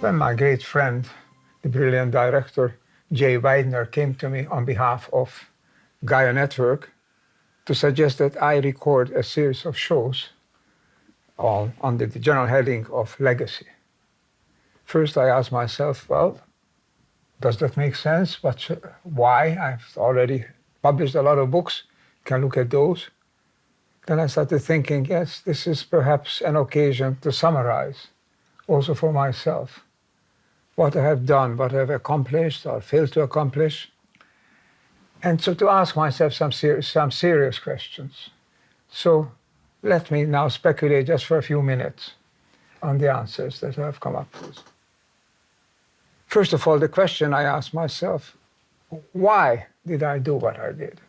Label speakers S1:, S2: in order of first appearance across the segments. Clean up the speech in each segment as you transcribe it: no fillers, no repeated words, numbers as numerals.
S1: When my great friend, the brilliant director, Jay Weidner, came to me on behalf of Gaia Network to suggest that I record a series of shows all under the general heading of legacy. First, I asked myself, well, does that make sense? Why? I've already published a lot of books, can look at those. Then I started thinking, yes, this is perhaps an occasion to summarize, also for myself, what I have done, what I have accomplished or failed to accomplish. And so to ask myself some serious questions. So let me now speculate just for a few minutes on the answers that I have come up with. First of all, the question I asked myself, why did I do what I did?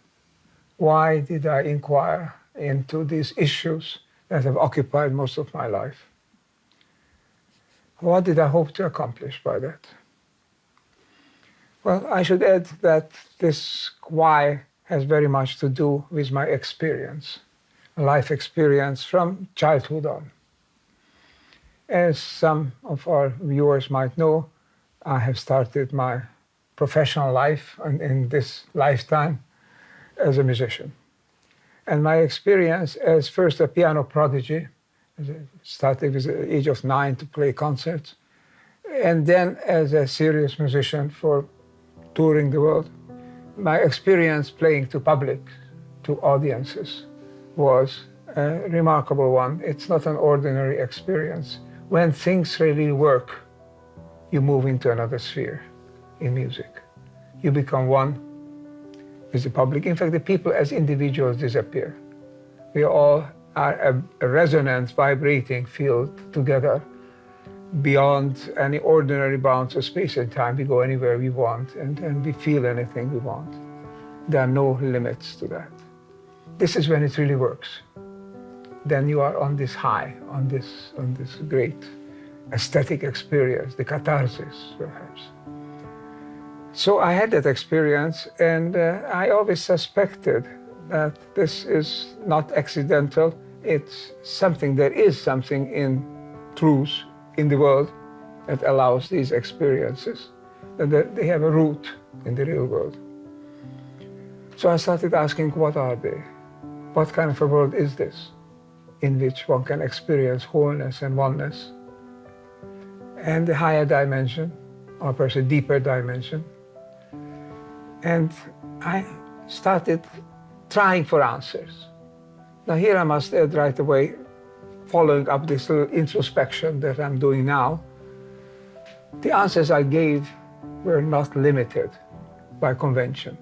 S1: Why did I inquire into these issues that have occupied most of my life? What did I hope to accomplish by that? Well, I should add that this why has very much to do with my experience, life experience from childhood on. As some of our viewers might know, I have started my professional life in this lifetime as a musician. And my experience as first a piano prodigy, started with the age of 9 to play concerts, and then as a serious musician for touring the world. My experience playing to public, to audiences, was a remarkable one. It's not an ordinary experience. When things really work, you move into another sphere in music. You become one with the public. In fact, the people as individuals disappear. We all are a resonant, vibrating field together beyond any ordinary bounds of space and time. We go anywhere we want and we feel anything we want. There are no limits to that. This is when it really works. Then you are on this high, on this great aesthetic experience, the catharsis, perhaps. So I had that experience, and I always suspected that this is not accidental. It's something, there is something in truth in the world that allows these experiences, that they have a root in the real world. So I started asking, what are they? What kind of a world is this in which one can experience wholeness and oneness? And the higher dimension, or perhaps a deeper dimension. And I started trying for answers. Now here I must add right away, following up this little introspection that I'm doing now, the answers I gave were not limited by convention.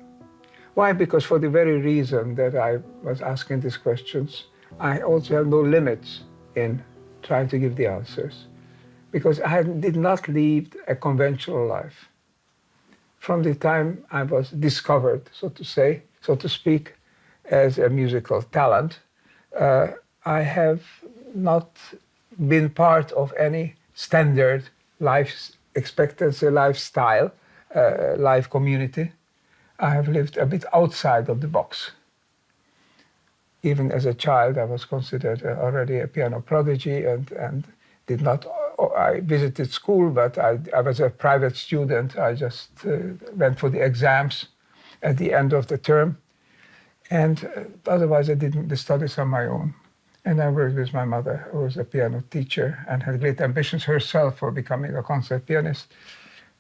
S1: Why? Because for the very reason that I was asking these questions, I also have no limits in trying to give the answers. Because I did not lead a conventional life. From the time I was discovered, so to speak, as a musical talent, I have not been part of any standard life expectancy, lifestyle, life community. I have lived a bit outside of the box. Even as a child, I was considered already a piano prodigy and did not. I visited school, but I was a private student. I just went for the exams at the end of the term. And otherwise, I did the studies on my own. And I worked with my mother, who was a piano teacher and had great ambitions herself for becoming a concert pianist.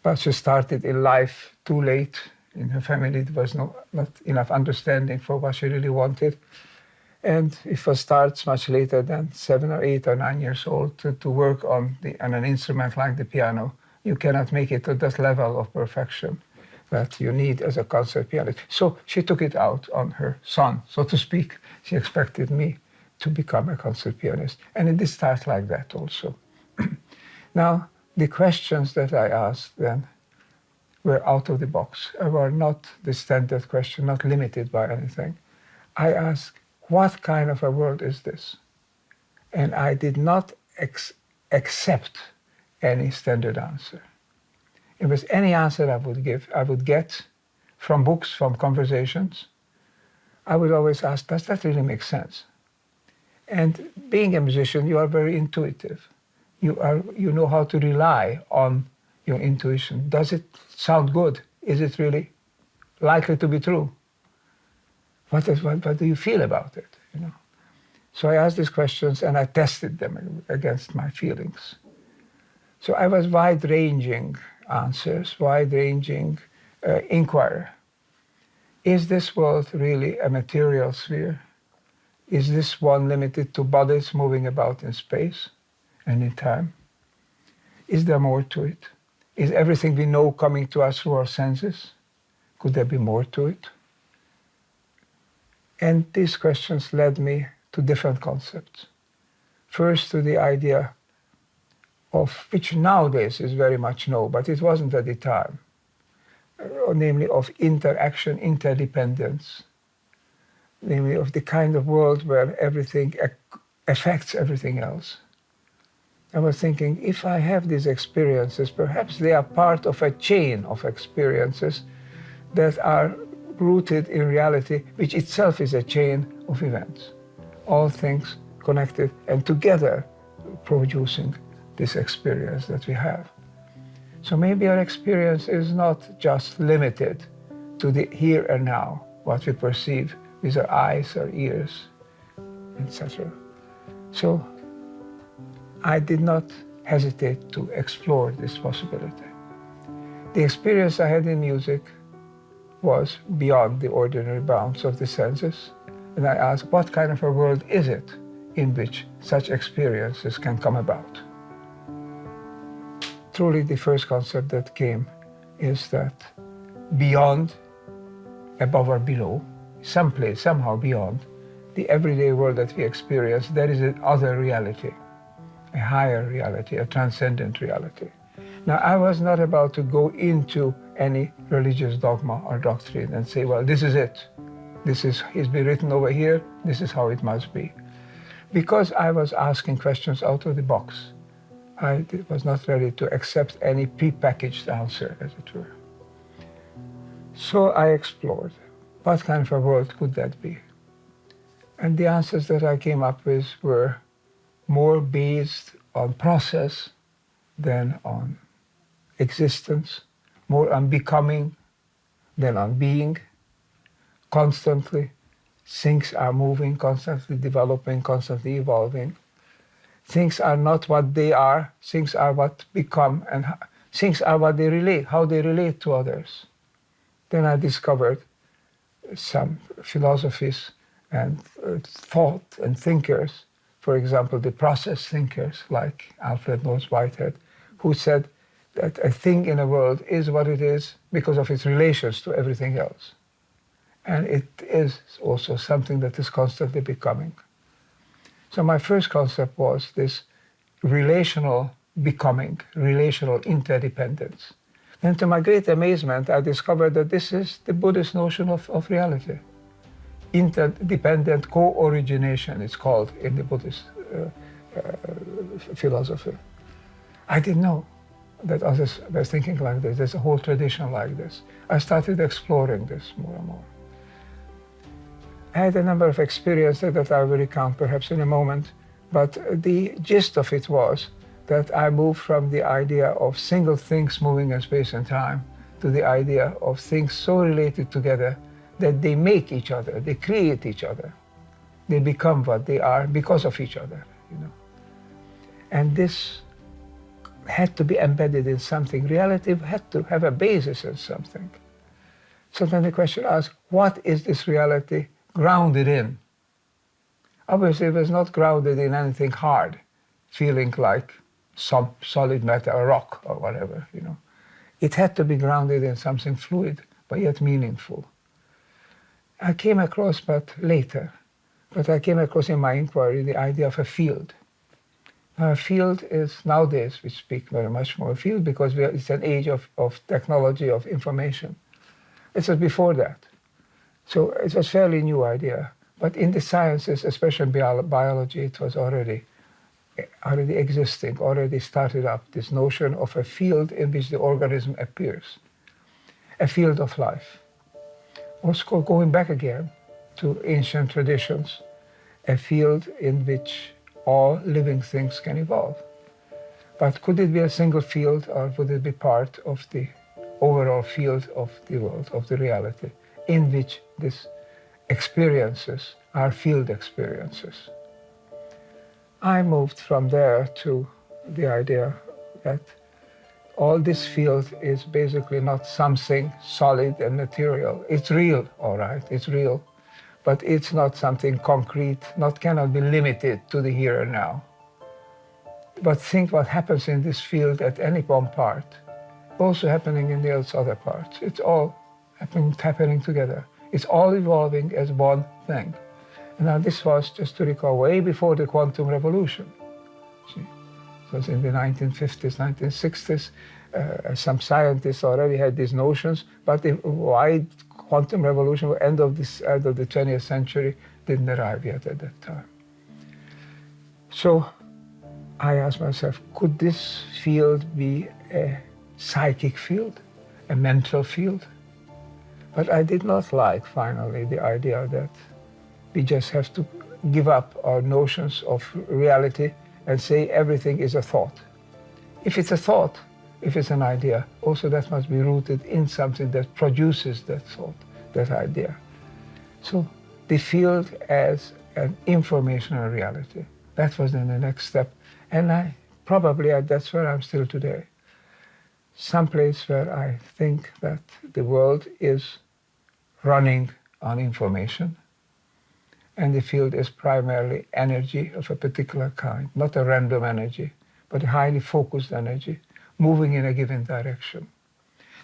S1: But she started in life too late. In her family, there was not enough understanding for what she really wanted. And if one starts much later than 7 or 8 or 9 years old to work on an instrument like the piano, you cannot make it to that level of perfection that you need as a concert pianist. So she took it out on her son, so to speak. She expected me to become a concert pianist. And it did start like that also. Now, the questions that I asked then were out of the box, were not the standard question, not limited by anything. I asked, what kind of a world is this? And I did not accept any standard answer. It was any answer I would get from books, from conversations. I would always ask, does that really make sense? And being a musician, you are very intuitive. you know how to rely on your intuition. Does it sound good? Is it really likely to be true? What do you feel about it? You know. So I asked these questions and I tested them against my feelings. So I was wide-ranging answers, wide-ranging inquiry. Is this world really a material sphere? Is this one limited to bodies moving about in space and in time? Is there more to it? Is everything we know coming to us through our senses? Could there be more to it? And these questions led me to different concepts. First, to the idea of, which nowadays is very much known, but it wasn't at the time, namely of interaction, interdependence, namely of the kind of world where everything affects everything else. I was thinking, if I have these experiences, perhaps they are part of a chain of experiences that are rooted in reality, which itself is a chain of events. All things connected and together producing this experience that we have. So maybe our experience is not just limited to the here and now, what we perceive with our eyes, our ears, etc. So I did not hesitate to explore this possibility. The experience I had in music was beyond the ordinary bounds of the senses, and I asked, what kind of a world is it in which such experiences can come about? Truly, the first concept that came is that beyond, above or below, someplace, somehow beyond the everyday world that we experience, there is another reality, a higher reality, a transcendent reality. Now, I was not about to go into any religious dogma or doctrine and say, well, this is it. This is, it's been written over here, this is how it must be. Because I was asking questions out of the box. I was not ready to accept any prepackaged answer, as it were. So I explored, what kind of a world could that be? And the answers that I came up with were more based on process than on existence, more on becoming than on being. Constantly, things are moving, constantly developing, constantly evolving. Things are not what they are, things are what become, and things are what they relate, how they relate to others. Then I discovered some philosophies and thought and thinkers, for example, the process thinkers like Alfred North Whitehead, who said that a thing in a world is what it is because of its relations to everything else. And it is also something that is constantly becoming. So my first concept was this relational becoming, relational interdependence. And to my great amazement, I discovered that this is the Buddhist notion of reality. Interdependent co-origination, it's called in the Buddhist philosophy. I didn't know that others were thinking like this. There's a whole tradition like this. I started exploring this more and more. I had a number of experiences that I will recount perhaps in a moment, but the gist of it was that I moved from the idea of single things moving in space and time to the idea of things so related together that they make each other, they create each other. They become what they are because of each other, you know. And this had to be embedded in something. Reality had to have a basis in something. So then the question asks, what is this reality grounded in? Obviously, it was not grounded in anything hard, feeling like some solid matter, a rock or whatever, you know. It had to be grounded in something fluid, but yet meaningful. I came across, but I came across in my inquiry the idea of a field. Now, a field is, nowadays we speak very much more field because it's an age of technology, of information. It was before that. So it was a fairly new idea. But in the sciences, especially in biology, it was already existing, already started up, this notion of a field in which the organism appears, a field of life. Also going back again to ancient traditions, a field in which all living things can evolve. But could it be a single field, or would it be part of the overall field of the world, of the reality, in which these experiences are field experiences? I moved from there to the idea that all this field is basically not something solid and material. It's real, all right, it's real, but it's not something concrete, cannot be limited to the here and now. But think what happens in this field at any one part, also happening in the other parts. It's all happening together. It's all evolving as one thing. And now this was, just to recall, way before the quantum revolution. See? It was in the 1950s, 1960s. Some scientists already had these notions, but the wide quantum revolution, end of the 20th century, didn't arrive yet at that time. So I asked myself, could this field be a psychic field, a mental field? But I did not like, finally, the idea that we just have to give up our notions of reality and say everything is a thought. If it's a thought, if it's an idea, also that must be rooted in something that produces that thought, that idea. So the field as an informational reality, that was then the next step. And that's where I'm still today. Some place where I think that the world is running on information, and the field is primarily energy of a particular kind, not a random energy, but a highly focused energy, moving in a given direction.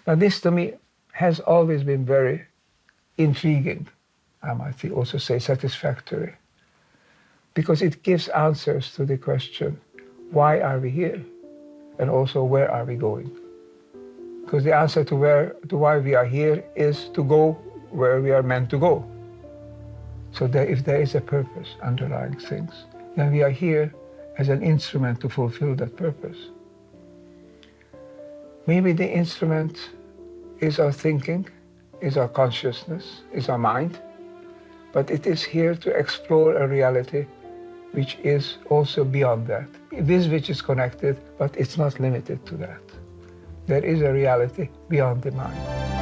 S1: Now this to me has always been very intriguing, I might also say satisfactory, because it gives answers to the question, why are we here? And also, where are we going? Because the answer to why we are here is to go where we are meant to go. So if there is a purpose underlying things, then we are here as an instrument to fulfill that purpose. Maybe the instrument is our thinking, is our consciousness, is our mind, but it is here to explore a reality which is also beyond that, with which is connected, but it's not limited to that. There is a reality beyond the mind.